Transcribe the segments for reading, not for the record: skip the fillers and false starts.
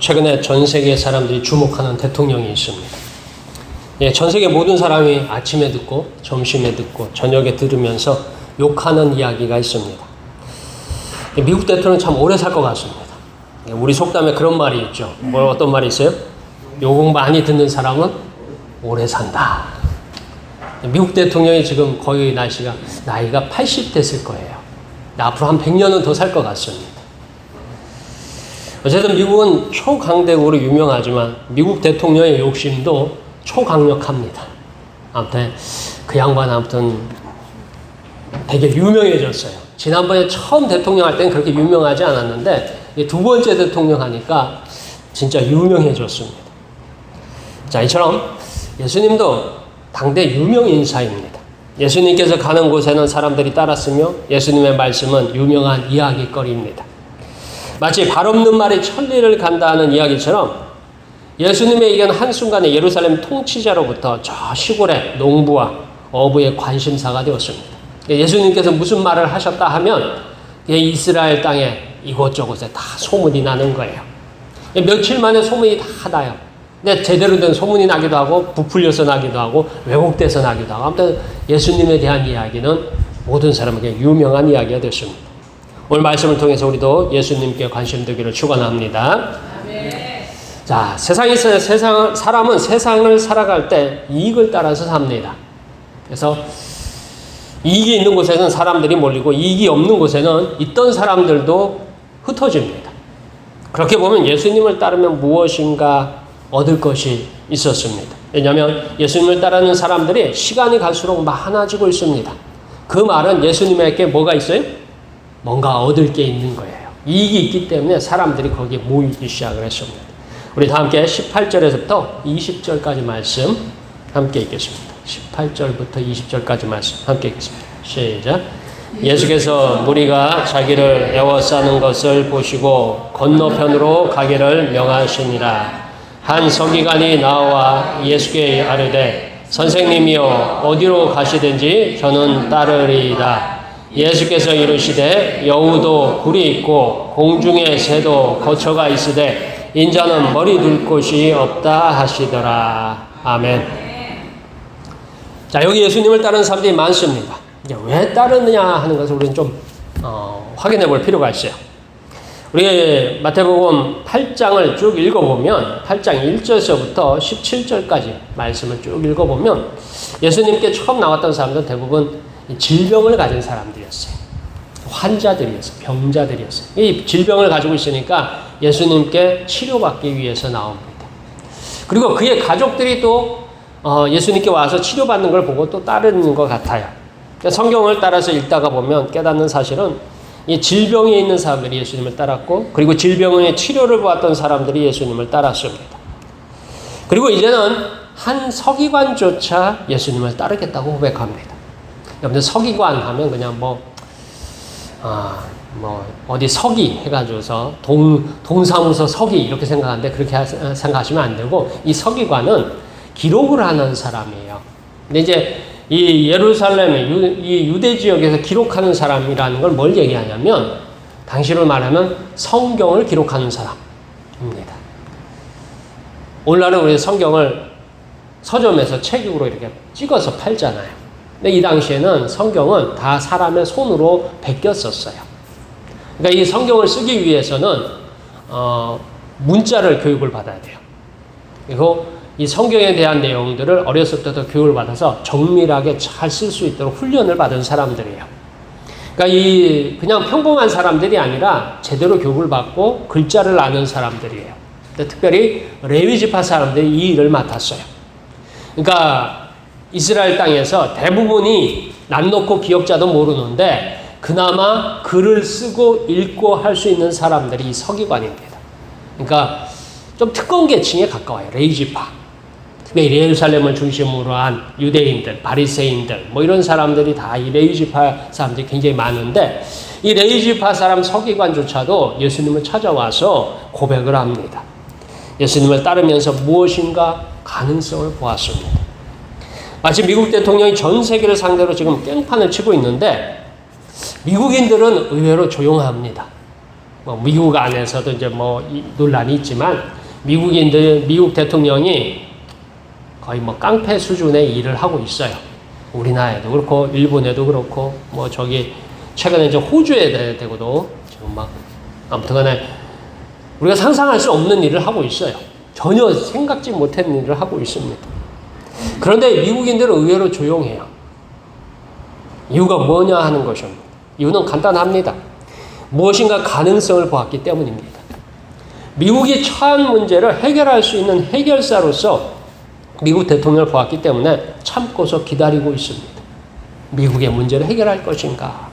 최근에 전 세계 사람들이 주목하는 대통령이 있습니다. 예, 전 세계 모든 사람이 아침에 듣고 점심에 듣고 저녁에 들으면서 욕하는 이야기가 있습니다. 미국 대통령 참 오래 살 것 같습니다. 우리 속담에 그런 말이 있죠. 어떤 말이 있어요? 욕 많이 듣는 사람은 오래 산다. 미국 대통령이 지금 거의 나이가 80 됐을 거예요. 앞으로 한 100년은 더 살 것 같습니다. 어쨌든 미국은 초강대국으로 유명하지만 미국 대통령의 욕심도 초강력합니다. 아무튼 그 양반 되게 유명해졌어요. 지난번에 처음 대통령 할 때는 그렇게 유명하지 않았는데 두 번째 대통령 하니까 진짜 유명해졌습니다. 자, 이처럼 예수님도 당대 유명 인사입니다. 예수님께서 가는 곳에는 사람들이 따랐으며 예수님의 말씀은 유명한 이야기거리입니다. 마치 발 없는 말이 천리를 간다는 이야기처럼 예수님의 의견 한순간에 예루살렘 통치자로부터 저 시골의 농부와 어부의 관심사가 되었습니다. 예수님께서 무슨 말을 하셨다 하면 이스라엘 땅에 이곳저곳에 다 소문이 나는 거예요. 며칠 만에 소문이 다 나요. 근데 제대로 된 소문이 나기도 하고 부풀려서 나기도 하고 왜곡돼서 나기도 하고 아무튼 예수님에 대한 이야기는 모든 사람에게 유명한 이야기가 됐습니다. 오늘 말씀을 통해서 우리도 예수님께 관심 두기를 축원합니다. 자, 사람은 세상을 살아갈 때 이익을 따라서 삽니다. 그래서 이익이 있는 곳에는 사람들이 몰리고 이익이 없는 곳에는 있던 사람들도 흩어집니다. 그렇게 보면 예수님을 따르면 무엇인가 얻을 것이 있었습니다. 왜냐하면 예수님을 따르는 사람들이 시간이 갈수록 많아지고 있습니다. 그 말은 예수님에게 뭐가 있어요? 뭔가 얻을 게 있는 거예요. 이익이 있기 때문에 사람들이 거기에 모이기 시작을 했습니다. 우리 다 함께 18절에서부터 20절까지 말씀 함께 읽겠습니다. 18절부터 20절까지 말씀 함께 읽겠습니다. 시작. 예수께서 무리가 자기를 에워싸는 것을 보시고 건너편으로 가기를 명하시니라. 한 서기관이 나와 예수께 아뢰되 선생님이여 어디로 가시든지 저는 따르리이다. 예수께서 이르시되 여우도 굴이 있고 공중의 새도 거처가 있으되 인자는 머리 둘 곳이 없다 하시더라. 아멘. 자, 여기 예수님을 따르는 사람들이 많습니다. 이제 왜 따르느냐 하는 것을 우리는 좀 확인해 볼 필요가 있어요. 우리 마태복음 8장을 쭉 읽어보면 8장 1절서부터 17절까지 말씀을 쭉 읽어보면 예수님께 처음 나왔던 사람들은 대부분 질병을 가진 사람들이었어요. 환자들이었어요. 병자들이었어요. 이 질병을 가지고 있으니까 예수님께 치료받기 위해서 나옵니다. 그리고 그의 가족들이 또 예수님께 와서 치료받는 걸 보고 또 따르는 것 같아요. 성경을 따라서 읽다가 보면 깨닫는 사실은 이 질병에 있는 사람들이 예수님을 따랐고 그리고 질병의 치료를 보았던 사람들이 예수님을 따랐습니다. 그리고 이제는 한 서기관조차 예수님을 따르겠다고 고백합니다. 여러분들 서기관 하면 그냥 어디 서기 해가지고서 동사무소 서기 이렇게 생각하는데 그렇게 생각하시면 안 되고 이 서기관은 기록을 하는 사람이에요. 근데 이제 이 예루살렘의 이 유대 지역에서 기록하는 사람이라는 걸 뭘 얘기하냐면 당시로 말하면 성경을 기록하는 사람입니다. 오늘날은 우리 성경을 서점에서 책으로 이렇게 찍어서 팔잖아요. 근데 이 당시에는 성경은 다 사람의 손으로 베꼈었어요. 그러니까 이 성경을 쓰기 위해서는 문자를 교육을 받아야 돼요. 그리고 이 성경에 대한 내용들을 어렸을 때부터 교육을 받아서 정밀하게 잘 쓸 수 있도록 훈련을 받은 사람들이에요. 그러니까 그냥 평범한 사람들이 아니라 제대로 교육을 받고 글자를 아는 사람들이에요. 특별히 레위 지파 사람들이 이 일을 맡았어요. 그러니까 이스라엘 땅에서 대부분이 난 놓고 기억자도 모르는데 그나마 글을 쓰고 읽고 할 수 있는 사람들이 이 서기관입니다. 그러니까 좀 특권 계층에 가까워요. 레위 지파. 특별히 예루살렘을 중심으로 한 유대인들, 바리새인들 이런 사람들이 다 이 레위 지파 사람들이 굉장히 많은데 이 레위 지파 사람 서기관조차도 예수님을 찾아와서 고백을 합니다. 예수님을 따르면서 무엇인가 가능성을 보았습니다. 마치 미국 대통령이 전 세계를 상대로 지금 깽판을 치고 있는데 미국인들은 의외로 조용합니다. 뭐 미국 안에서도 이제 뭐 논란이 있지만 미국 대통령이 거의 뭐 깡패 수준의 일을 하고 있어요. 우리나라에도 그렇고 일본에도 그렇고 뭐 저기 최근에 이제 호주에 대고도 지금 막 아무튼간에 우리가 상상할 수 없는 일을 하고 있어요. 전혀 생각지 못한 일을 하고 있습니다. 그런데 미국인들은 의외로 조용해요. 이유가 뭐냐 하는 것입니다. 이유는 간단합니다. 무엇인가 가능성을 보았기 때문입니다. 미국이 처한 문제를 해결할 수 있는 해결사로서 미국 대통령을 보았기 때문에 참고서 기다리고 있습니다. 미국의 문제를 해결할 것인가.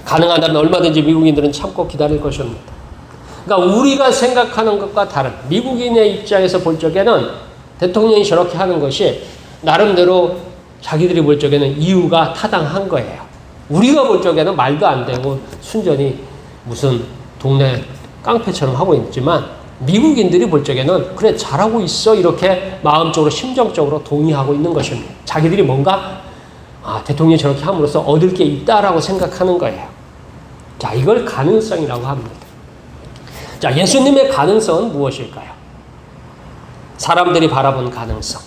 가능하다면 얼마든지 미국인들은 참고 기다릴 것입니다. 그러니까 우리가 생각하는 것과 다른 미국인의 입장에서 볼 적에는 대통령이 저렇게 하는 것이 나름대로 자기들이 볼 적에는 이유가 타당한 거예요. 우리가 볼 적에는 말도 안 되고 순전히 무슨 동네 깡패처럼 하고 있지만 미국인들이 볼 적에는 그래 잘하고 있어 이렇게 마음적으로 심정적으로 동의하고 있는 것입니다. 자기들이 뭔가 대통령이 저렇게 함으로써 얻을 게 있다라고 생각하는 거예요. 자, 이걸 가능성이라고 합니다. 자, 예수님의 가능성은 무엇일까요? 사람들이 바라본 가능성.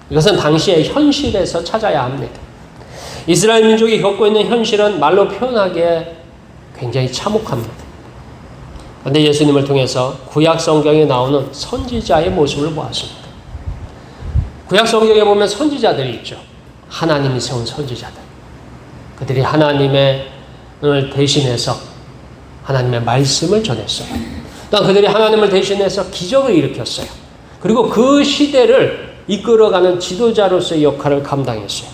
이것은 당시의 현실에서 찾아야 합니다. 이스라엘 민족이 겪고 있는 현실은 말로 표현하기에 굉장히 참혹합니다. 그런데 예수님을 통해서 구약 성경에 나오는 선지자의 모습을 보았습니다. 구약 성경에 보면 선지자들이 있죠. 하나님이 세운 선지자들. 그들이 하나님을 대신해서 하나님의 말씀을 전했어요. 또 그들이 하나님을 대신해서 기적을 일으켰어요. 그리고 그 시대를 이끌어가는 지도자로서의 역할을 감당했어요.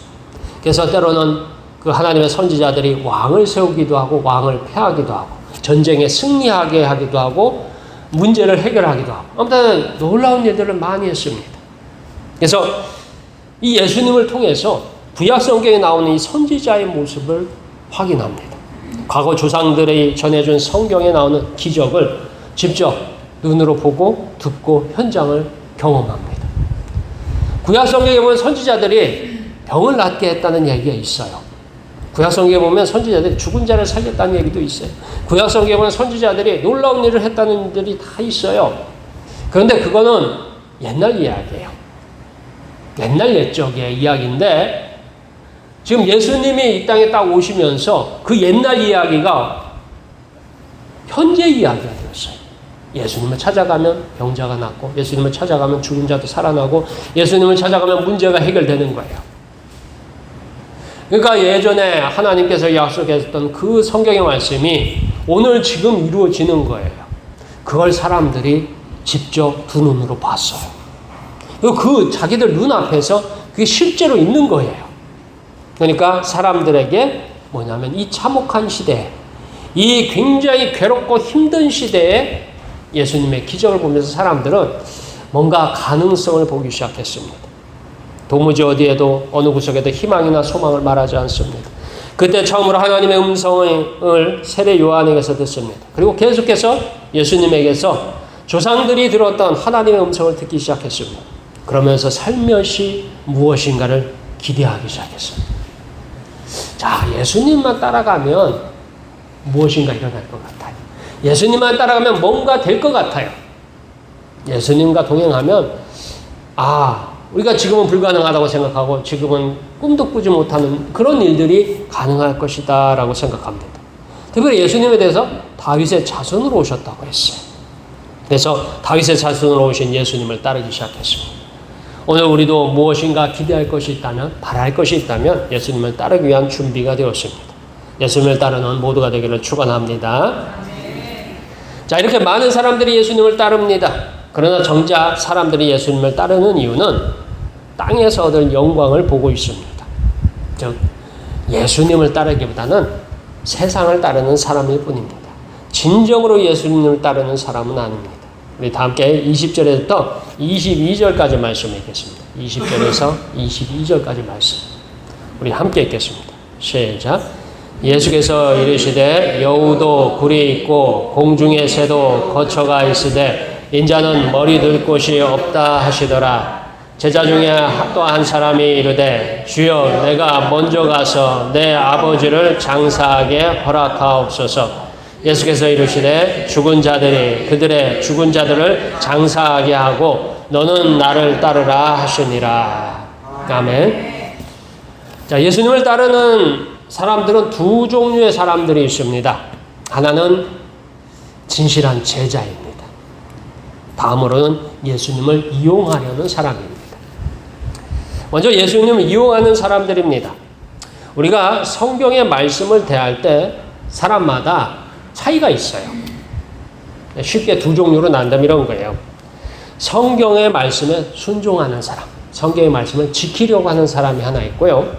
그래서 때로는 그 하나님의 선지자들이 왕을 세우기도 하고 왕을 패하기도 하고 전쟁에 승리하게 하기도 하고 문제를 해결하기도 하고 아무튼 놀라운 일들을 많이 했습니다. 그래서 이 예수님을 통해서 구약 성경에 나오는 이 선지자의 모습을 확인합니다. 과거 조상들이 전해준 성경에 나오는 기적을 직접 눈으로 보고 듣고 현장을 경험합니다. 구약 성경에 보면 선지자들이 병을 낫게 했다는 얘기가 있어요. 구약 성경에 보면 선지자들이 죽은 자를 살렸다는 얘기도 있어요. 구약 성경에 보면 선지자들이 놀라운 일을 했다는 일들이 다 있어요. 그런데 그거는 옛날 이야기예요. 옛날 옛적의 이야기인데 지금 예수님이 이 땅에 딱 오시면서 그 옛날 이야기가 현재 이야기가 되었어요. 예수님을 찾아가면 병자가 낫고 예수님을 찾아가면 죽은 자도 살아나고 예수님을 찾아가면 문제가 해결되는 거예요. 그러니까 예전에 하나님께서 약속했던 그 성경의 말씀이 오늘 지금 이루어지는 거예요. 그걸 사람들이 직접 두 눈으로 봤어요. 그리고 그 자기들 눈앞에서 그게 실제로 있는 거예요. 그러니까 사람들에게 뭐냐면 이 참혹한 시대에 이 굉장히 괴롭고 힘든 시대에 예수님의 기적을 보면서 사람들은 뭔가 가능성을 보기 시작했습니다. 도무지 어디에도 어느 구석에도 희망이나 소망을 말하지 않습니다. 그때 처음으로 하나님의 음성을 세례 요한에게서 듣습니다. 그리고 계속해서 예수님에게서 조상들이 들었던 하나님의 음성을 듣기 시작했습니다. 그러면서 살며시 무엇인가를 기대하기 시작했습니다. 자, 예수님만 따라가면 무엇인가 일어날 것 같아요. 예수님만 따라가면 뭔가 될 것 같아요. 예수님과 동행하면 우리가 지금은 불가능하다고 생각하고 지금은 꿈도 꾸지 못하는 그런 일들이 가능할 것이다 라고 생각합니다. 특별히 예수님에 대해서 다윗의 자손으로 오셨다고 했어요. 그래서 다윗의 자손으로 오신 예수님을 따르기 시작했습니다. 오늘 우리도 무엇인가 기대할 것이 있다면, 바랄 것이 있다면 예수님을 따르기 위한 준비가 되었습니다. 예수님을 따르는 모두가 되기를 축원합니다. 자, 이렇게 많은 사람들이 예수님을 따릅니다. 그러나 정작 사람들이 예수님을 따르는 이유는 땅에서 얻을 영광을 보고 있습니다. 즉 예수님을 따르기보다는 세상을 따르는 사람일 뿐입니다. 진정으로 예수님을 따르는 사람은 아닙니다. 우리 다 함께 20절에부터 22절까지 말씀 읽겠습니다. 20절에서 22절까지 말씀 우리 함께 읽겠습니다. 시작. 예수께서 이르시되 여우도 굴이 있고 공중의 새도 거처가 있으되 인자는 머리 둘 곳이 없다 하시더라. 제자 중에 또 한 사람이 이르되 주여 내가 먼저 가서 내 아버지를 장사하게 허락하옵소서. 예수께서 이르시되 죽은 자들이 그들의 죽은 자들을 장사하게 하고 너는 나를 따르라 하시니라. 아멘. 자, 예수님을 따르는 사람들은 두 종류의 사람들이 있습니다. 하나는 진실한 제자입니다. 다음으로는 예수님을 이용하려는 사람입니다. 먼저 예수님을 이용하는 사람들입니다. 우리가 성경의 말씀을 대할 때 사람마다 차이가 있어요. 쉽게 두 종류로 나눈다면 이런 거예요. 성경의 말씀에 순종하는 사람, 성경의 말씀을 지키려고 하는 사람이 하나 있고요.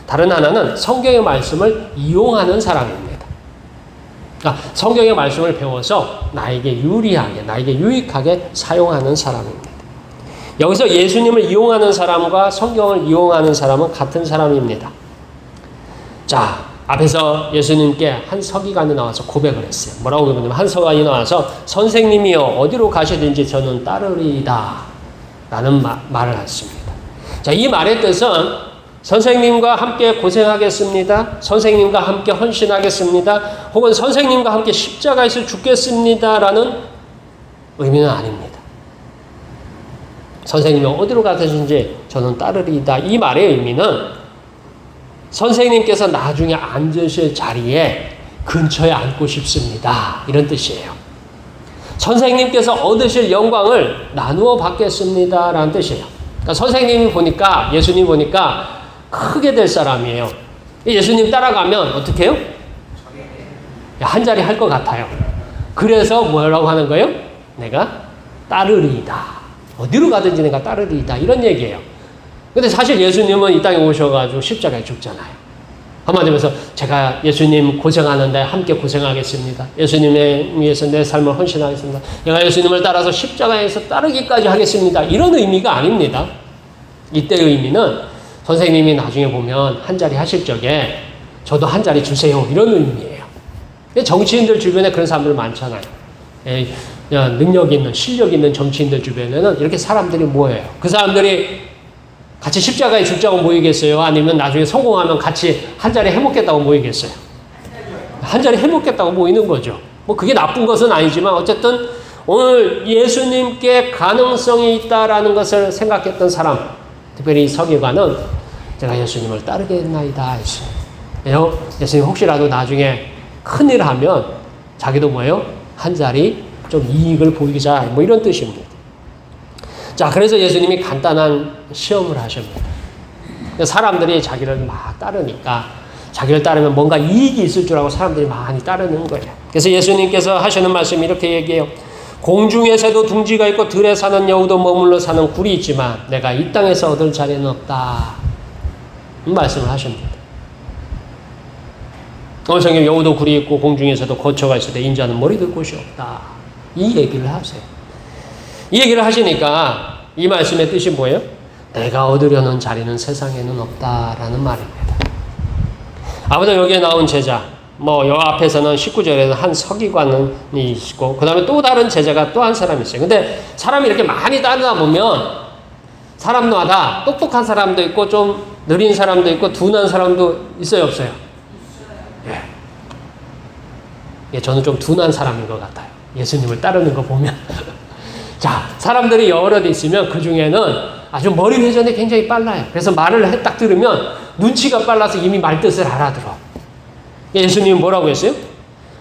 다른 하나는 성경의 말씀을 이용하는 사람입니다. 그러니까 성경의 말씀을 배워서 나에게 유리하게, 나에게 유익하게 사용하는 사람입니다. 여기서 예수님을 이용하는 사람과 성경을 이용하는 사람은 같은 사람입니다. 자, 앞에서 예수님께 한 서기관이 나와서 고백을 했어요. 뭐라고 그러냐면 한 서기관이 나와서 선생님이여 어디로 가시든지 저는 따르리이다 라는 말을 했습니다. 자, 이 말의 뜻은 선생님과 함께 고생하겠습니다. 선생님과 함께 헌신하겠습니다. 혹은 선생님과 함께 십자가에서 죽겠습니다 라는 의미는 아닙니다. 선생님이 어디로 가시든지 저는 따르리이다. 이 말의 의미는 선생님께서 나중에 앉으실 자리에 근처에 앉고 싶습니다. 이런 뜻이에요. 선생님께서 얻으실 영광을 나누어 받겠습니다. 라는 뜻이에요. 그러니까 선생님이 보니까, 예수님 보니까 크게 될 사람이에요. 예수님 따라가면 어떻게 해요? 한 자리 할 것 같아요. 그래서 뭐라고 하는 거예요? 내가 따르리이다. 어디로 가든지 내가 따르리이다. 이런 얘기예요. 근데 사실 예수님은 이 땅에 오셔가지고 십자가에 죽잖아요. 한마디로 해서 제가 예수님 고생하는데 함께 고생하겠습니다. 예수님에 위해서 내 삶을 헌신하겠습니다. 내가 예수님을 따라서 십자가에서 따르기까지 하겠습니다. 이런 의미가 아닙니다. 이때의 의미는 선생님이 나중에 보면 한 자리 하실 적에 저도 한 자리 주세요. 이런 의미예요. 정치인들 주변에 그런 사람들 많잖아요. 능력 있는, 실력 있는 정치인들 주변에는 이렇게 사람들이 모여요. 그 사람들이 같이 십자가에 죽자고 모이겠어요? 아니면 나중에 성공하면 같이 한 자리 해먹겠다고 모이겠어요? 한 자리 해먹겠다고 모이는 거죠. 뭐 그게 나쁜 것은 아니지만 어쨌든 오늘 예수님께 가능성이 있다라는 것을 생각했던 사람, 특별히 서기관은 제가 예수님을 따르겠나이다 했어요. 예수님 혹시라도 나중에 큰일 하면 자기도 뭐예요? 한 자리 좀 이익을 보이자 뭐 이런 뜻입니다. 자, 그래서 예수님이 간단한 시험을 하십니다. 사람들이 자기를 막 따르니까 자기를 따르면 뭔가 이익이 있을 줄 알고 사람들이 많이 따르는 거예요. 그래서 예수님께서 하시는 말씀이 이렇게 얘기해요. 공중에 새도 둥지가 있고 들에 사는 여우도 머물러 사는 굴이 있지만 내가 이 땅에서 얻을 자리는 없다. 이 말씀을 하십니다. 오늘 성경 여우도 굴이 있고 공중에서도 거처가 있을 때 인자는 머리 들 곳이 없다. 이 얘기를 하세요. 이 얘기를 하시니까 이 말씀의 뜻이 뭐예요? 내가 얻으려는 자리는 세상에는 없다라는 말입니다. 아무튼 여기에 나온 제자, 뭐 여 앞에서는 19절에는 한 서기관이 있고 그 다음에 또 다른 제자가 또 한 사람이 있어요. 근데 사람이 이렇게 많이 따르다 보면 사람마다 똑똑한 사람도 있고 좀 느린 사람도 있고 둔한 사람도 있어요, 없어요? 예, 저는 좀 둔한 사람인 것 같아요. 예수님을 따르는 거 보면. 자, 사람들이 여럿 있으면 그 중에는 아주 머리 회전이 굉장히 빨라요. 그래서 말을 딱 들으면 눈치가 빨라서 이미 말 뜻을 알아들어. 예수님은 뭐라고 했어요?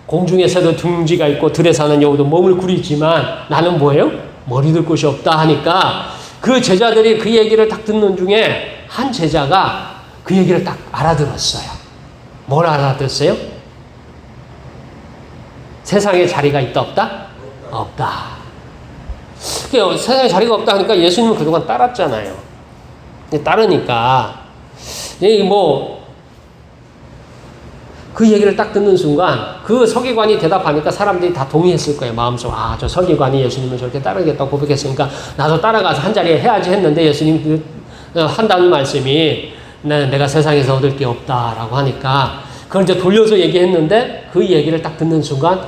공중에 새도 둥지가 있고 들에 사는 여우도 몸을 구리지만 나는 뭐예요? 머리 들 곳이 없다 하니까 그 제자들이 그 얘기를 딱 듣는 중에 한 제자가 그 얘기를 딱 알아들었어요. 뭘 알아들었어요? 세상에 자리가 있다 없다? 없다. 세상에 자리가 없다 하니까 예수님은 그동안 따랐잖아요. 따르니까 그 얘기를 딱 듣는 순간 그 서기관이 대답하니까 사람들이 다 동의했을 거예요. 마음속으로 저 서기관이 예수님을 저렇게 따르겠다고 고백했으니까 나도 따라가서 한 자리에 해야지 했는데 예수님 한다는 말씀이 내가 세상에서 얻을 게 없다라고 하니까 그걸 이제 돌려서 얘기했는데 그 얘기를 딱 듣는 순간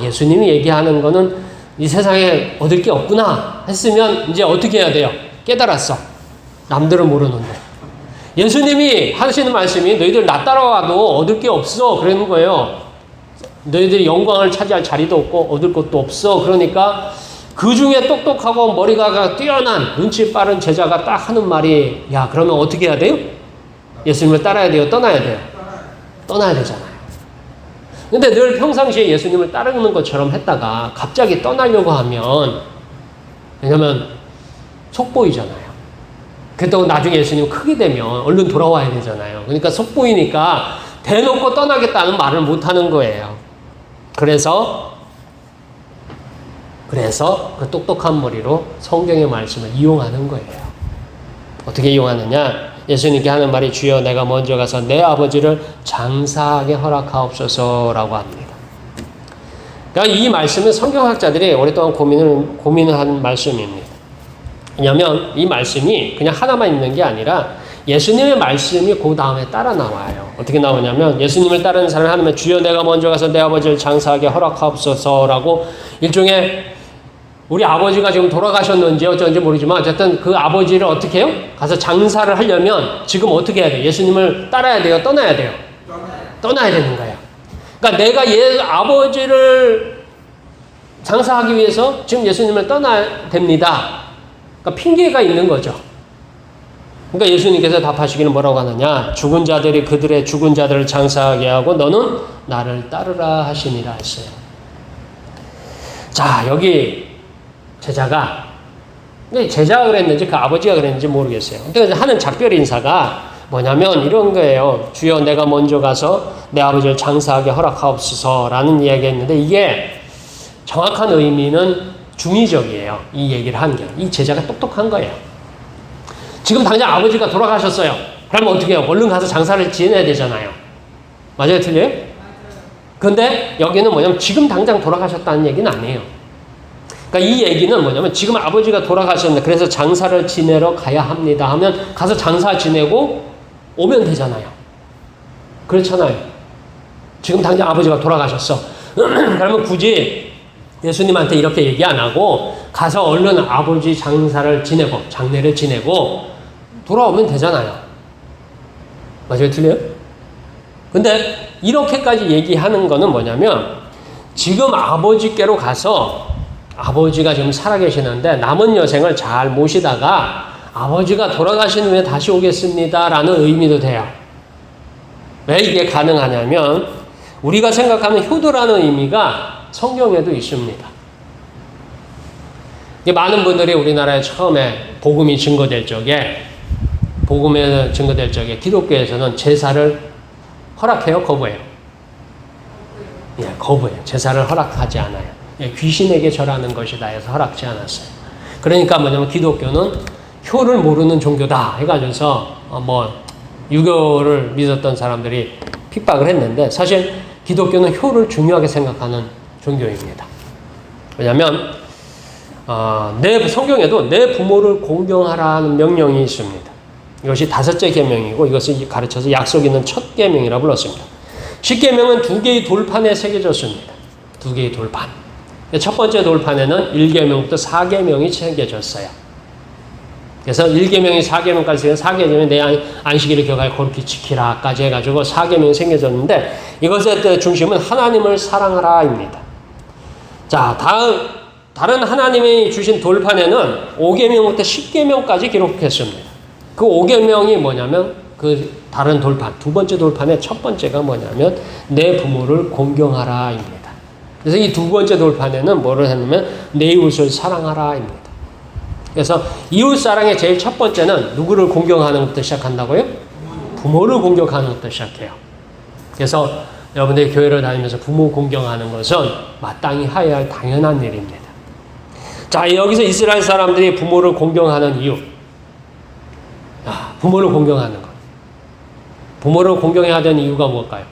예수님이 얘기하는 거는 이 세상에 얻을 게 없구나 했으면 이제 어떻게 해야 돼요? 깨달았어. 남들은 모르는데. 예수님이 하시는 말씀이 너희들 나 따라와도 얻을 게 없어. 그러는 거예요. 너희들이 영광을 차지할 자리도 없고 얻을 것도 없어. 그러니까 그 중에 똑똑하고 머리가 뛰어난 눈치 빠른 제자가 딱 하는 말이 야 그러면 어떻게 해야 돼요? 예수님을 따라야 돼요? 떠나야 돼요? 떠나야 되잖아요. 근데 늘 평상시에 예수님을 따르는 것처럼 했다가 갑자기 떠나려고 하면 왜냐면 속보이잖아요. 그렇다고 나중에 예수님 크게 되면 얼른 돌아와야 되잖아요. 그러니까 속보이니까 대놓고 떠나겠다는 말을 못하는 거예요. 그래서 그 똑똑한 머리로 성경의 말씀을 이용하는 거예요. 어떻게 이용하느냐? 예수님께 하는 말이 주여 내가 먼저 가서 내 아버지를 장사하게 허락하옵소서라고 합니다. 그러니까 이 말씀은 성경학자들이 오랫동안 고민을 한 말씀입니다. 왜냐하면 이 말씀이 그냥 하나만 있는 게 아니라 예수님의 말씀이 그 다음에 따라 나와요. 어떻게 나오냐면 예수님을 따르는 사람이 하나면 주여 내가 먼저 가서 내 아버지를 장사하게 허락하옵소서라고 일종의 우리 아버지가 지금 돌아가셨는지 어쩐지 모르지만 어쨌든 그 아버지를 어떻게 해요? 가서 장사를 하려면 지금 어떻게 해야 돼요? 예수님을 따라야 돼요? 떠나야 돼요? 떠나야 되는 거야. 그러니까 내가 아버지를 장사하기 위해서 지금 예수님을 떠나야 됩니다. 그러니까 핑계가 있는 거죠. 그러니까 예수님께서 답하시기는 뭐라고 하느냐? 죽은 자들이 그들의 죽은 자들을 장사하게 하고 너는 나를 따르라 하시니라 했어요. 자, 여기 제자가 그랬는지 그 아버지가 그랬는지 모르겠어요. 그러니까 하는 작별 인사가 뭐냐면 이런 거예요. 주여 내가 먼저 가서 내 아버지를 장사하게 허락하옵소서라는 이야기가 있는데 이게 정확한 의미는 중의적이에요. 이 얘기를 한 게. 이 제자가 똑똑한 거예요. 지금 당장 아버지가 돌아가셨어요. 그러면 어떻게 해요? 얼른 가서 장사를 지내야 되잖아요. 맞아요? 틀려요? 근데 여기는 뭐냐면 지금 당장 돌아가셨다는 얘기는 아니에요. 그러니까 이 얘기는 뭐냐면 지금 아버지가 돌아가셨는데 그래서 장사를 지내러 가야 합니다 하면 가서 장사 지내고 오면 되잖아요. 그렇잖아요. 지금 당장 아버지가 돌아가셨어. 그러면 굳이 예수님한테 이렇게 얘기 안 하고 가서 얼른 아버지 장사를 지내고 장례를 지내고 돌아오면 되잖아요. 맞아요? 틀려요? 근데 이렇게까지 얘기하는 거는 뭐냐면 지금 아버지께로 가서 아버지가 지금 살아계시는데 남은 여생을 잘 모시다가 아버지가 돌아가신 후에 다시 오겠습니다라는 의미도 돼요. 왜 이게 가능하냐면 우리가 생각하는 효도라는 의미가 성경에도 있습니다. 많은 분들이 우리나라에 처음에 복음이 증거될 적에 기독교에서는 제사를 허락해요? 거부해요? 예, 거부해요. 제사를 허락하지 않아요. 예, 귀신에게 절하는 것이다 해서 허락지 않았어요. 그러니까 뭐냐면 기독교는 효를 모르는 종교다 해가지고서 유교를 믿었던 사람들이 핍박을 했는데 사실 기독교는 효를 중요하게 생각하는 종교입니다. 왜냐하면 내 성경에도 내 부모를 공경하라는 명령이 있습니다. 이것이 5째 계명이고 이것을 가르쳐서 약속 있는 첫 계명이라고 불렀습니다. 10계명은 2개의 돌판에 새겨졌습니다. 2개의 돌판. 첫 번째 돌판에는 1계명부터 4계명이 새겨졌어요. 그래서 1계명이 4계명까지 4계명이 내 안식일을 기억하여 거룩히 지키라까지 해가지고 4계명이 새겨졌는데 이것의 중심은 하나님을 사랑하라입니다. 자, 다른 하나님이 주신 돌판에는 5계명부터 10계명까지 기록했습니다. 그 5계명이 뭐냐면 그 다른 돌판, 2번째 돌판의 첫 번째가 뭐냐면 내 부모를 공경하라입니다. 그래서 이 2번째 돌판에는 뭐를 했냐면 내 이웃을 사랑하라입니다. 그래서 이웃 사랑의 제일 첫 번째는 누구를 공경하는 것부터 시작한다고요? 부모를 공경하는 것부터 시작해요. 그래서 여러분들이 교회를 다니면서 부모 공경하는 것은 마땅히 해야 할 당연한 일입니다. 자, 여기서 이스라엘 사람들이 부모를 공경하는 이유. 부모를 공경하는 것. 부모를 공경해야 되는 이유가 뭘까요?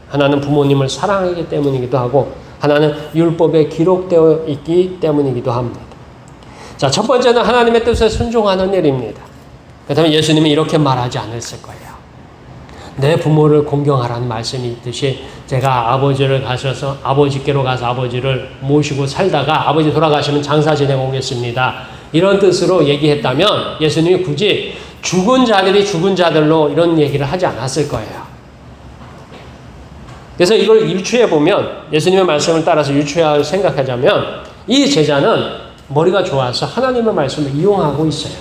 하나는 부모님을 사랑하기 때문이기도 하고 하나는 율법에 기록되어 있기 때문이기도 합니다. 자, 첫 번째는 하나님의 뜻에 순종하는 일입니다. 그렇다면 예수님이 이렇게 말하지 않았을 거예요. 내 부모를 공경하라는 말씀이 있듯이 제가 아버지께로 가서 아버지를 모시고 살다가 아버지 돌아가시면 장사 지내고 오겠습니다. 이런 뜻으로 얘기했다면 예수님이 굳이 죽은 자들이 죽은 자들로 이런 얘기를 하지 않았을 거예요. 그래서 이걸 유추해 보면, 예수님의 말씀을 따라서 유추해 생각하자면, 이 제자는 머리가 좋아서 하나님의 말씀을 이용하고 있어요.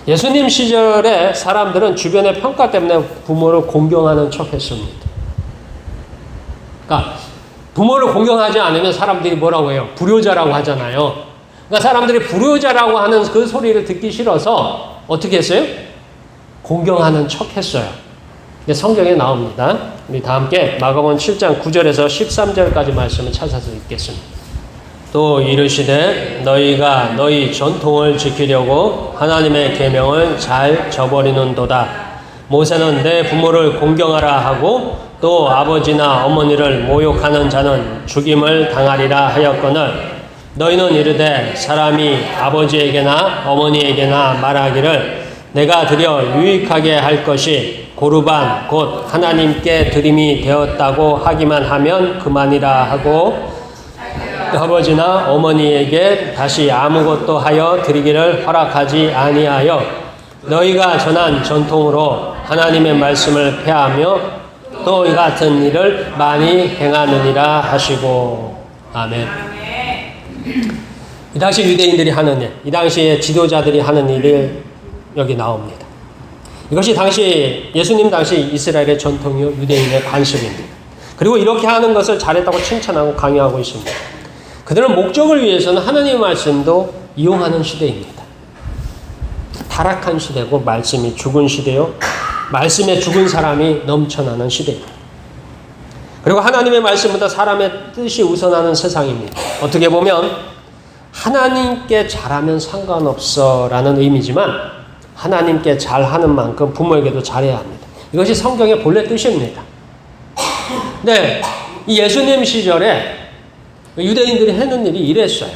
예수님 시절에 사람들은 주변의 평가 때문에 부모를 공경하는 척 했습니다. 그러니까 부모를 공경하지 않으면 사람들이 뭐라고 해요? 불효자라고 하잖아요. 그러니까 사람들이 불효자라고 하는 그 소리를 듣기 싫어서 어떻게 했어요? 공경하는 척 했어요. 이게 성경에 나옵니다. 우리 다 함께 마가복음 7장 9절에서 13절까지 말씀을 찾아서 읽겠습니다. 또 이르시되 너희가 너희 전통을 지키려고 하나님의 계명을 잘 저버리는도다. 모세는 내 부모를 공경하라 하고 또 아버지나 어머니를 모욕하는 자는 죽임을 당하리라 하였거늘 너희는 이르되 사람이 아버지에게나 어머니에게나 말하기를 내가 드려 유익하게 할 것이 고르반 곧 하나님께 드림이 되었다고 하기만 하면 그만이라 하고 아버지나 어머니에게 다시 아무것도 하여 드리기를 허락하지 아니하여 너희가 전한 전통으로 하나님의 말씀을 폐하며 또 이 같은 일을 많이 행하느니라 하시고. 아멘. 이 당시 유대인들이 하는 일, 이 당시에 지도자들이 하는 일이 여기 나옵니다. 이것이 당시 예수님 당시 이스라엘의 전통이요 유대인의 관습입니다. 그리고 이렇게 하는 것을 잘했다고 칭찬하고 강요하고 있습니다. 그들은 목적을 위해서는 하나님의 말씀도 이용하는 시대입니다. 타락한 시대고 말씀이 죽은 시대요. 말씀에 죽은 사람이 넘쳐나는 시대입니다. 그리고 하나님의 말씀보다 사람의 뜻이 우선하는 세상입니다. 어떻게 보면 하나님께 잘하면 상관없어 라는 의미지만 하나님께 잘하는 만큼 부모에게도 잘해야 합니다. 이것이 성경의 본래 뜻입니다. 네, 이 예수님 시절에 유대인들이 하는 일이 이랬어요.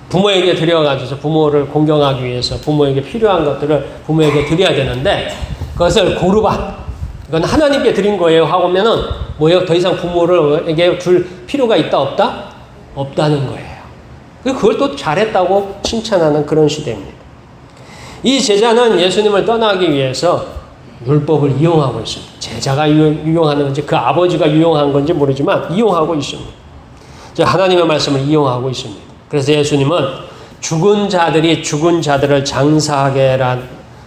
부모에게 드려가지고 부모를 공경하기 위해서 부모에게 필요한 것들을 부모에게 드려야 되는데 그것을 고르반, 이건 하나님께 드린 거예요 하고면은 뭐예요? 더 이상 부모에게 줄 필요가 있다 없다? 없다는 거예요. 그걸 또 잘했다고 칭찬하는 그런 시대입니다. 이 제자는 예수님을 떠나기 위해서 율법을 이용하고 있습니다. 제자가 유용하는 건지 그 아버지가 유용한 건지 모르지만 이용하고 있습니다. 하나님의 말씀을 이용하고 있습니다. 그래서 예수님은 죽은 자들이 죽은 자들을 장사하게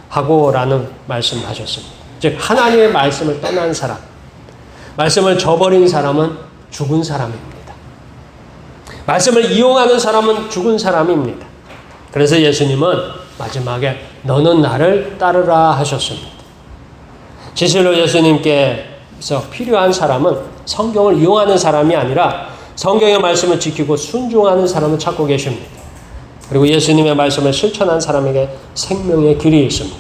하고라는 말씀을 하셨습니다. 즉 하나님의 말씀을 떠난 사람, 말씀을 저버린 사람은 죽은 사람입니다. 말씀을 이용하는 사람은 죽은 사람입니다. 그래서 예수님은 마지막에 너는 나를 따르라 하셨습니다. 진실로 예수님께서 필요한 사람은 성경을 이용하는 사람이 아니라 성경의 말씀을 지키고 순종하는 사람을 찾고 계십니다. 그리고 예수님의 말씀을 실천한 사람에게 생명의 길이 있습니다.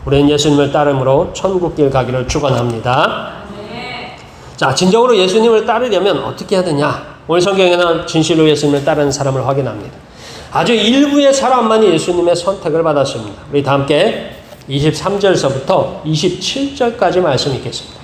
우리는 예수님을 따름으로 천국길 가기를 축원합니다. 자, 진정으로 예수님을 따르려면 어떻게 해야 되냐? 오늘 성경에는 진실로 예수님을 따르는 사람을 확인합니다. 아주 일부의 사람만이 예수님의 선택을 받았습니다. 우리 다 함께 23절서부터 27절까지 말씀 읽겠습니다.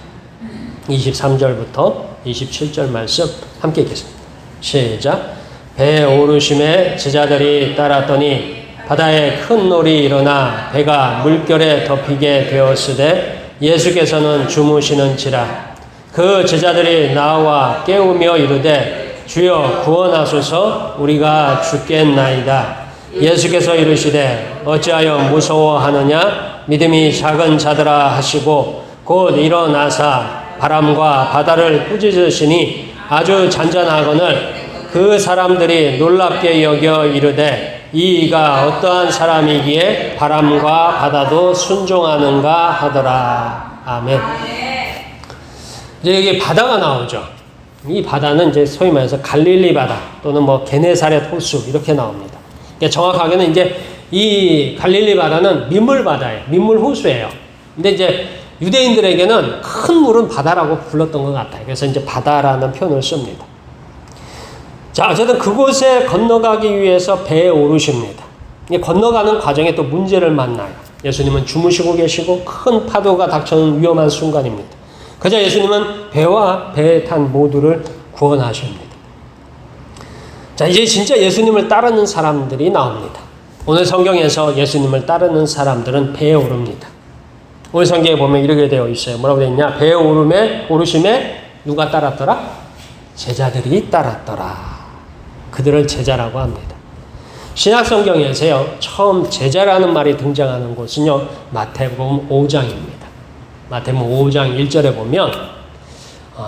23절부터 27절 말씀 함께 읽겠습니다. 시작. 배에 오르심에 제자들이 따랐더니 바다에 큰 놀이 일어나 배가 물결에 덮이게 되었으되 예수께서는 주무시는지라. 그 제자들이 나와 깨우며 이르되 주여 구원하소서 우리가 죽겠나이다. 예수께서 이르시되 어찌하여 무서워하느냐 믿음이 작은 자들아 하시고 곧 일어나사 바람과 바다를 꾸짖으시니 아주 잔잔하거늘 그 사람들이 놀랍게 여겨 이르되 이가 어떠한 사람이기에 바람과 바다도 순종하는가 하더라. 아멘. 이제 여기 바다가 나오죠. 이 바다는 이제 소위 말해서 갈릴리 바다 또는 뭐 게네사렛 호수 이렇게 나옵니다. 그러니까 정확하게는 이제 이 갈릴리 바다는 민물 바다예요. 민물 호수예요. 근데 이제 유대인들에게는 큰 물은 바다라고 불렀던 것 같아요. 그래서 이제 바다라는 표현을 씁니다. 자, 어쨌든 그곳에 건너가기 위해서 배에 오르십니다. 건너가는 과정에 또 문제를 만나요. 예수님은 주무시고 계시고 큰 파도가 닥쳐오는 위험한 순간입니다. 그러자 예수님은 배와 배에 탄 모두를 구원하십니다. 자, 이제 진짜 예수님을 따르는 사람들이 나옵니다. 오늘 성경에서 예수님을 따르는 사람들은 배에 오릅니다. 오늘 성경에 보면 이렇게 되어 있어요. 뭐라고 되어 있냐? 배에 오르심에 누가 따랐더라? 제자들이 따랐더라. 그들을 제자라고 합니다. 신약 성경에서요, 처음 제자라는 말이 등장하는 곳은요, 마태복음 5장입니다. 마태복음 5장 1절에 보면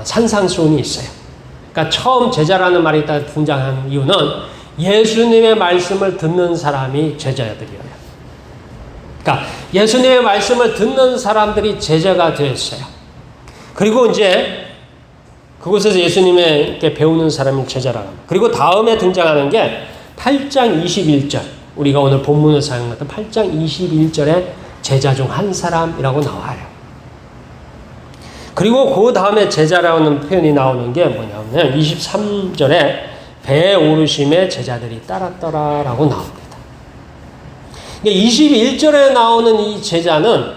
산상수훈이 있어요. 그러니까 처음 제자라는 말이 등장한 이유는 예수님의 말씀을 듣는 사람이 제자들이에요. 그러니까 예수님의 말씀을 듣는 사람들이 제자가 되었어요. 그리고 이제 그곳에서 예수님에게 배우는 사람이 제자라고 합니다. 그리고 다음에 등장하는 게 8장 21절, 우리가 오늘 본문을 사용했던 8장 21절에 제자 중 한 사람이라고 나와요. 그리고 그 다음에 제자라는 표현이 나오는 게 뭐냐면 23절에 배에 오르심에 제자들이 따랐더라라고 나옵니다. 21절에 나오는 이 제자는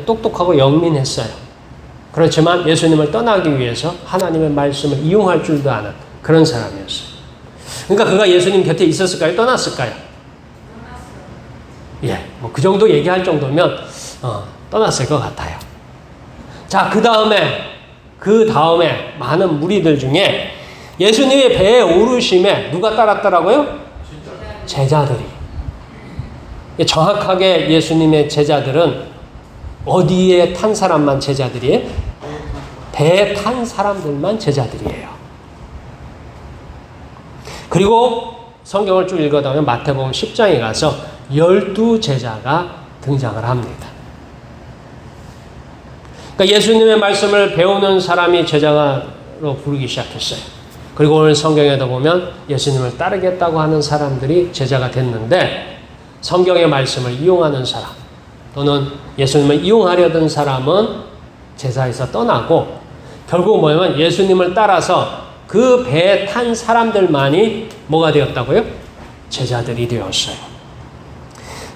똑똑하고 영민했어요. 그렇지만 예수님을 떠나기 위해서 하나님의 말씀을 이용할 줄도 아는 그런 사람이었어요. 그러니까 그가 예수님 곁에 있었을까요? 떠났을까요? 예, 뭐 그 정도 얘기할 정도면 떠났을 것 같아요. 자, 그 다음에 많은 무리들 중에 예수님의 배에 오르심에 누가 따랐더라고요? 제자들이. 정확하게 예수님의 제자들은 어디에 탄 사람만 제자들이에요? 배에 탄 사람들만 제자들이에요. 그리고 성경을 쭉 읽어보면 마태복음 10장에 가서 12제자가 등장을 합니다. 그러니까 예수님의 말씀을 배우는 사람이 제자로 부르기 시작했어요. 그리고 오늘 성경에도 보면 예수님을 따르겠다고 하는 사람들이 제자가 됐는데, 성경의 말씀을 이용하는 사람 또는 예수님을 이용하려던 사람은 제자에서 떠나고, 결국 뭐냐면 예수님을 따라서 그 배에 탄 사람들만이 뭐가 되었다고요? 제자들이 되었어요.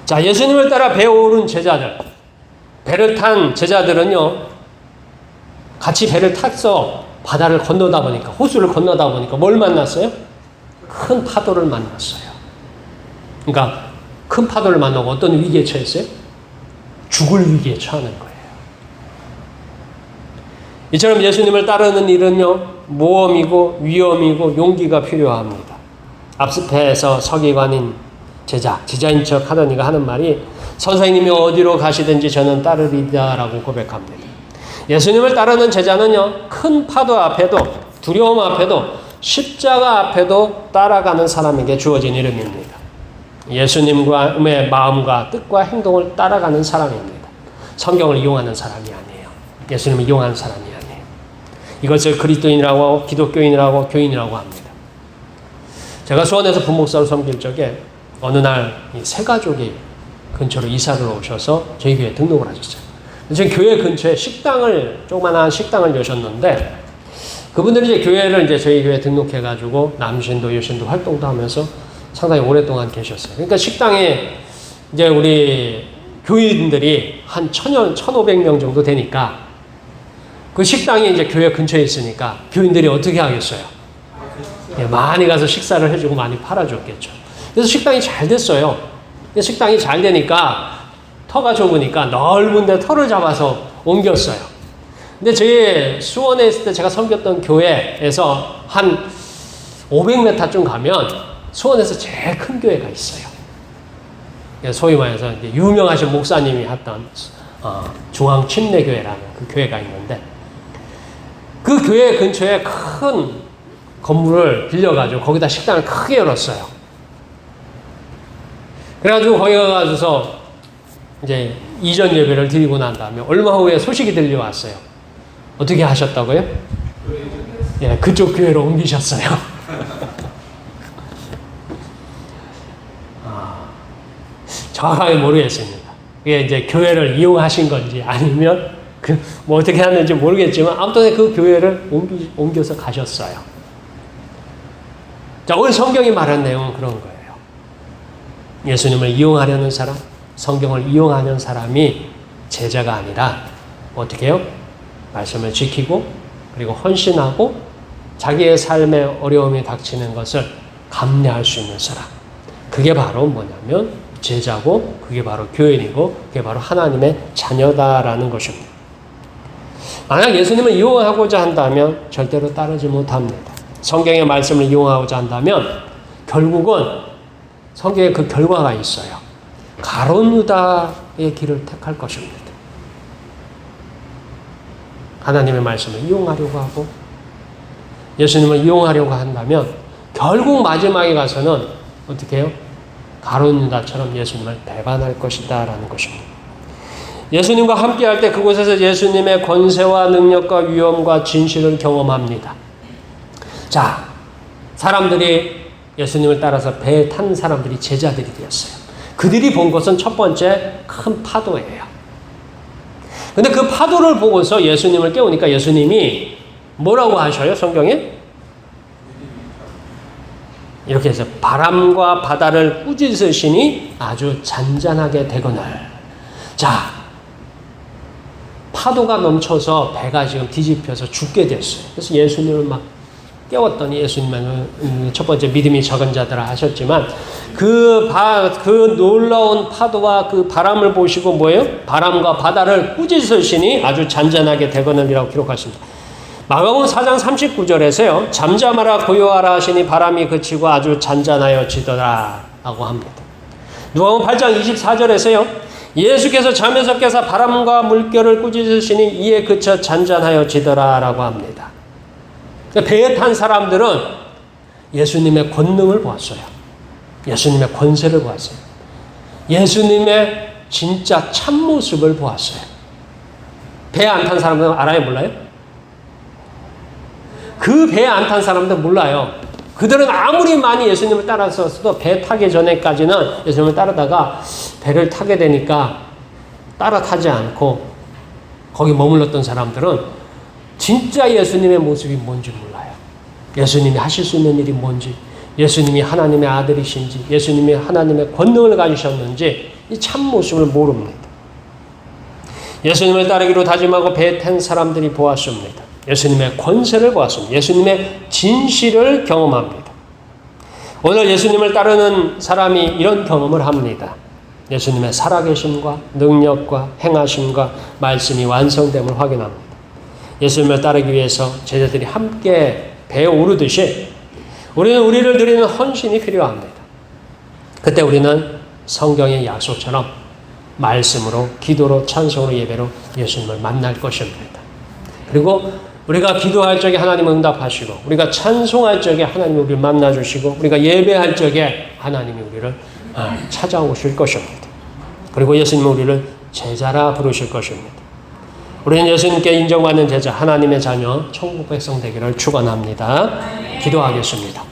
자, 예수님을 따라 배에 오른 제자들, 배를 탄 제자들은요, 같이 배를 타서 바다를 건너다 보니까, 호수를 건너다 보니까 뭘 만났어요? 큰 파도를 만났어요. 그러니까 큰 파도를 만나고 어떤 위기에 처했어요? 죽을 위기에 처하는 거예요. 이처럼 예수님을 따르는 일은요, 모험이고 위험이고 용기가 필요합니다. 앞에서 서기관인 제자인 척 하던 이가 하는 말이, 선생님이 어디로 가시든지 저는 따르리다라고 고백합니다. 예수님을 따르는 제자는요, 큰 파도 앞에도, 두려움 앞에도, 십자가 앞에도 따라가는 사람에게 주어진 이름입니다. 예수님의 마음과 뜻과 행동을 따라가는 사람입니다. 성경을 이용하는 사람이 아니에요. 예수님을 이용하는 사람이 아니에요. 이것을 그리스도인이라고, 기독교인이라고, 교인이라고 합니다. 제가 수원에서 부목사로 섬길 적에 어느 날 세 가족이 근처로 이사를 오셔서 저희 교회에 등록을 하셨어요. 저희 교회 근처에 조그만한 식당을 여셨는데, 그분들이 이제 교회를 저희 교회에 등록해가지고 남신도 여신도 활동도 하면서 상당히 오랫동안 계셨어요. 그러니까 식당에 이제 우리 교인들이 한 1,500명 정도 되니까, 그 식당이 이제 교회 근처에 있으니까 교인들이 어떻게 하겠어요? 많이 가서 식사를 해주고 많이 팔아줬겠죠. 그래서 식당이 잘 됐어요. 식당이 잘 되니까 터가 좁으니까 넓은데 터를 잡아서 옮겼어요. 근데 저희 수원에 있을 때 제가 섬겼던 교회에서 한 500m쯤 가면 수원에서 제일 큰 교회가 있어요. 소위 말해서 이제 유명하신 목사님이 했던 중앙침례교회라는 그 교회가 있는데, 그 교회 근처에 큰 건물을 빌려가지고 거기다 식당을 크게 열었어요. 그래가지고 거기 가서 이제 이전 예배를 드리고 난 다음에 얼마 후에 소식이 들려왔어요. 어떻게 하셨다고요? 예, 그쪽 교회로 옮기셨어요. 정확하게 모르겠습니다. 이게 이제 교회를 이용하신 건지 아니면 뭐 어떻게 하는지 모르겠지만 아무튼 그 교회를 옮겨서 가셨어요. 자, 오늘 성경이 말한 내용은 그런 거예요. 예수님을 이용하려는 사람, 성경을 이용하는 사람이 제자가 아니라 어떻게 해요? 말씀을 지키고 그리고 헌신하고 자기의 삶에 어려움이 닥치는 것을 감내할 수 있는 사람. 그게 바로 뭐냐면 제자고 그게 바로 교인이고 그게 바로 하나님의 자녀다라는 것입니다. 만약 예수님을 이용하고자 한다면 절대로 따르지 못합니다. 성경의 말씀을 이용하고자 한다면 결국은 성경에 그 결과가 있어요. 가룟 유다의 길을 택할 것입니다. 하나님의 말씀을 이용하려고 하고 예수님을 이용하려고 한다면 결국 마지막에 가서는 어떻게 해요? 가룟 유다처럼 예수님을 배반할 것이다 라는 것입니다. 예수님과 함께할 때 그곳에서 예수님의 권세와 능력과 위엄과 진실을 경험합니다. 자, 사람들이 예수님을 따라서 배에 탄 사람들이 제자들이 되었어요. 그들이 본 것은 첫 번째 큰 파도예요. 근데 그 파도를 보고서 예수님을 깨우니까 예수님이 뭐라고 하셔요? 성경에? 이렇게 해서 바람과 바다를 꾸짖으시니 아주 잔잔하게 되거늘. 자, 파도가 넘쳐서 배가 지금 뒤집혀서 죽게 됐어요. 그래서 예수님을 막 깨웠더니 예수님은 첫 번째 믿음이 적은 자들아 하셨지만 그 놀라운 파도와 그 바람을 보시고 뭐예요? 바람과 바다를 꾸짖으시니 아주 잔잔하게 되거늘이라고 기록하십니다. 마가복음 4장 39절에서요. 잠잠하라 고요하라 하시니 바람이 그치고 아주 잔잔하여지더라 라고 합니다. 누가복음 8장 24절에서요. 예수께서 잠에서 깨사 바람과 물결을 꾸짖으시니 이에 그쳐 잔잔하여지더라 라고 합니다. 배에 탄 사람들은 예수님의 권능을 보았어요. 예수님의 권세를 보았어요. 예수님의 진짜 참모습을 보았어요. 배에 안 탄 사람들은 알아요? 몰라요? 그 배에 안 탄 사람들은 몰라요. 그들은 아무리 많이 예수님을 따랐어도 배 타기 전에까지는 예수님을 따르다가 배를 타게 되니까 따라 타지 않고 거기 머물렀던 사람들은 진짜 예수님의 모습이 뭔지 몰라요. 예수님이 하실 수 있는 일이 뭔지, 예수님이 하나님의 아들이신지, 예수님이 하나님의 권능을 가지셨는지 이 참모습을 모릅니다. 예수님을 따르기로 다짐하고 배에 탄 사람들이 보았습니다. 예수님의 권세를 보았습니다. 예수님의 진실을 경험합니다. 오늘 예수님을 따르는 사람이 이런 경험을 합니다. 예수님의 살아계심과 능력과 행하심과 말씀이 완성됨을 확인합니다. 예수님을 따르기 위해서 제자들이 함께 배에 오르듯이 우리는 우리를 드리는 헌신이 필요합니다. 그때 우리는 성경의 약속처럼 말씀으로, 기도로, 찬송으로, 예배로 예수님을 만날 것입니다. 그리고 우리가 기도할 적에 하나님은 응답하시고 우리가 찬송할 적에 하나님이 우리를 만나주시고 우리가 예배할 적에 하나님이 우리를 찾아오실 것입니다. 그리고 예수님은 우리를 제자라 부르실 것입니다. 우리는 예수님께 인정받는 제자, 하나님의 자녀, 천국 백성 되기를 축원합니다. 기도하겠습니다.